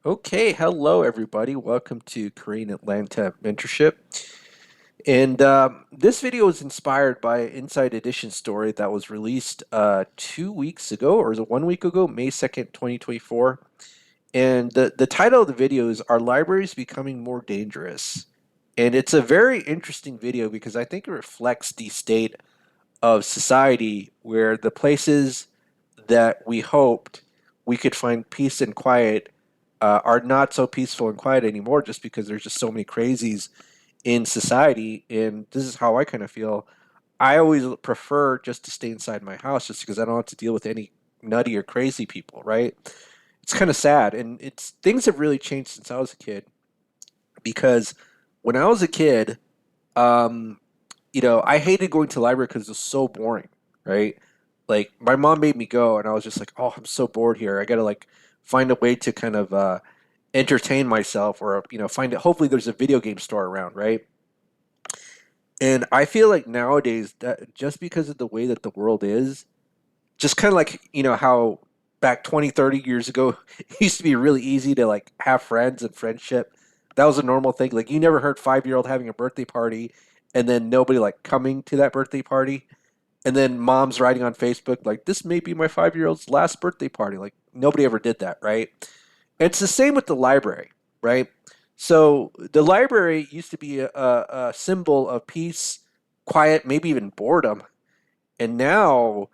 Okay, hello everybody. Welcome to Korean Atlanta Mentorship. And this video is inspired by an Inside Edition story that was released 2 weeks ago, or is it 1 week ago, May 2nd, 2024. And the title of the video is Are Libraries Becoming More Dangerous? And it's a very interesting video because I think it reflects the state of society where the places that we hoped we could find peace and quiet are not so peaceful and quiet anymore just because there's just so many crazies in society. And this is how I kind of feel. I always prefer just to stay inside my house just because I don't have to deal with any nutty or crazy people, right? It's kind of sad. And it's things have really changed since I was a kid because when I was a kid, um, I hated going to the library because it was so boring, right? Like my mom made me go, and I was just like, "Oh, I'm so bored here. I gotta like find a way to kind of entertain myself, or find it. Hopefully, there's a video game store around, right?" And I feel like nowadays that just because of the way that the world is, just kind of like how back 20, 30 years ago, it used to be really easy to like have friends and friendship. That was a normal thing. Like you never heard 5-year-old having a birthday party and then nobody like coming to that birthday party. And then mom's writing on Facebook like this may be my 5-year-old's last birthday party. Like nobody ever did that, right? It's the same with the library, right? So the library used to be a symbol of peace, quiet, maybe even boredom. And now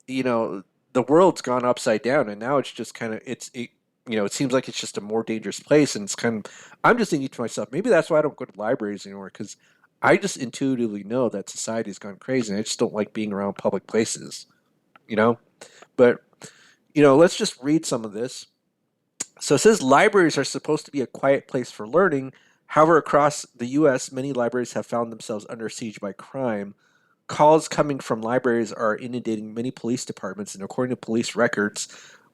you know the world's gone upside down, and now it's just kind of it seems like it's just a more dangerous place, and it's kind of I'm just thinking to myself, maybe that's why I don't go to libraries anymore because I just intuitively know that society's gone crazy, and I just don't like being around public places, you know. But let's just read some of this. So it says libraries are supposed to be a quiet place for learning. However, across the U.S., many libraries have found themselves under siege by crime. Calls coming from libraries are inundating many police departments, and according to police records,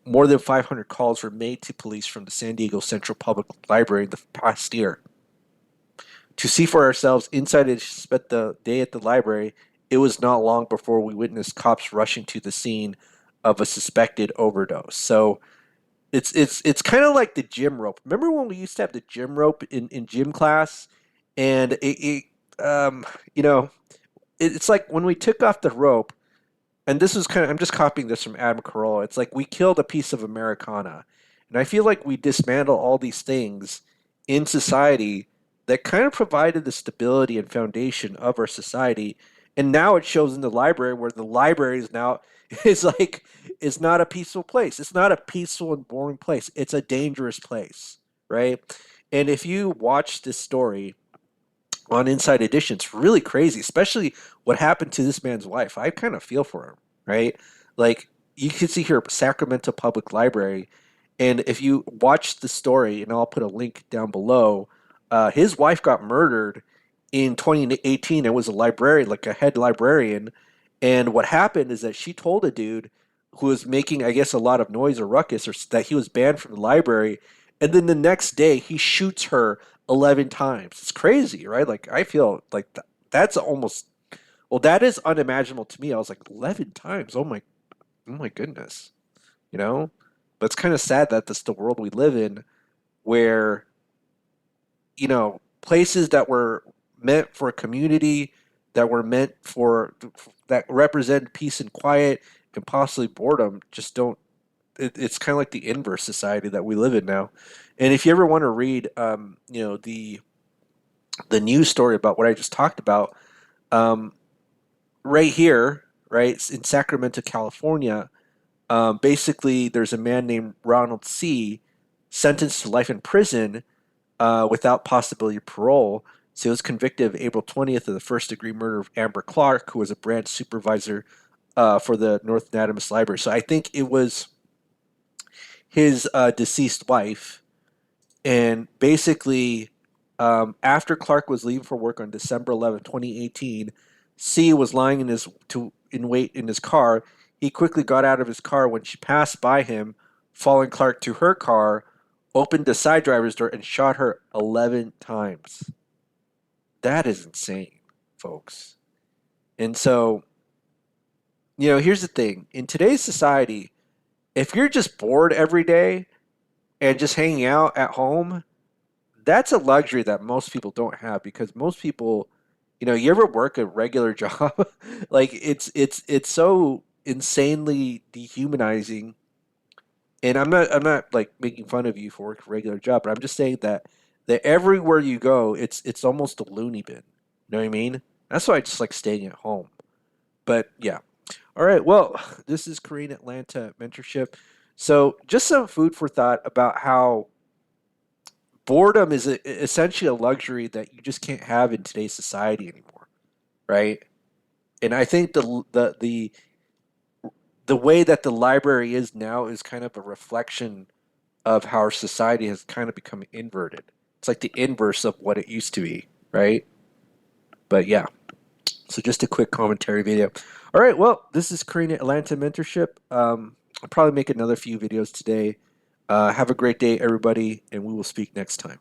more than 500 calls were made to police from the San Diego Central Public Library in the past year. To see for ourselves, insiders spent the day at the library. It was not long before we witnessed cops rushing to the scene of a suspected overdose. So it's kind of like the gym rope. Remember when we used to have the gym rope in gym class, and um, you know it's like when we took off the rope, and this is kind of I'm just copying this from Adam Carolla. It's like we killed a piece of Americana, and I feel like we dismantle all these things in society that kind of provided the stability and foundation of our society, and now it shows in the library where the library is now is like it's not a peaceful place. It's not a peaceful and boring place. It's a dangerous place, right? And if you watch this story on Inside Edition. It's really crazy, especially what happened to this man's wife. I kind of feel for him, right? Like you can see here, Sacramento Public Library, and if you watch the story, and I'll put a link down below, his wife got murdered in 2018. It was a librarian, like a head librarian, and what happened is that she told a dude who was making, I guess, a lot of noise or ruckus, or that he was banned from the library, and then the next day he shoots her 11 times. It's crazy, right? Like I feel like that's almost well, that is unimaginable to me. I was like 11 times. Oh my goodness. You know? But it's kind of sad that that's the world we live in where places that were meant for a community that were meant for that represent peace and quiet and possibly boredom just don't it's kind of like the inverse society that we live in now. And if you ever want to read the news story about what I just talked about, um, right here, right in Sacramento, California, basically there's a man named Ronald C. sentenced to life in prison without possibility of parole. So he was convicted of April 20th of the first degree murder of Amber Clark, who was a branch supervisor for the North Anatomus Library. So I think it was his deceased wife. And basically, after Clark was leaving for work on December 11th, 2018, C was lying in wait in his car. He quickly got out of his car when she passed by him, following Clark to her car, opened the side driver's door, and shot her 11 times. That is insane, folks. And so, here's the thing. In today's society, if you're just bored every day, and just hanging out at home, that's a luxury that most people don't have because most people, you ever work a regular job? Like it's so insanely dehumanizing. And I'm not like making fun of you for working a regular job, but I'm just saying that everywhere you go, it's almost a loony bin. You know what I mean? That's why I just like staying at home. But yeah. All right. Well, this is Korean Atlanta mentorship. So just some food for thought about how boredom is essentially a luxury that you just can't have in today's society anymore, right? And I think the way that the library is now is kind of a reflection of how our society has kind of become inverted. It's like the inverse of what it used to be, right? But yeah, so just a quick commentary video. All right, well, this is Korean Atlanta Mentorship. I'll probably make another few videos today. Have a great day, everybody, and we will speak next time.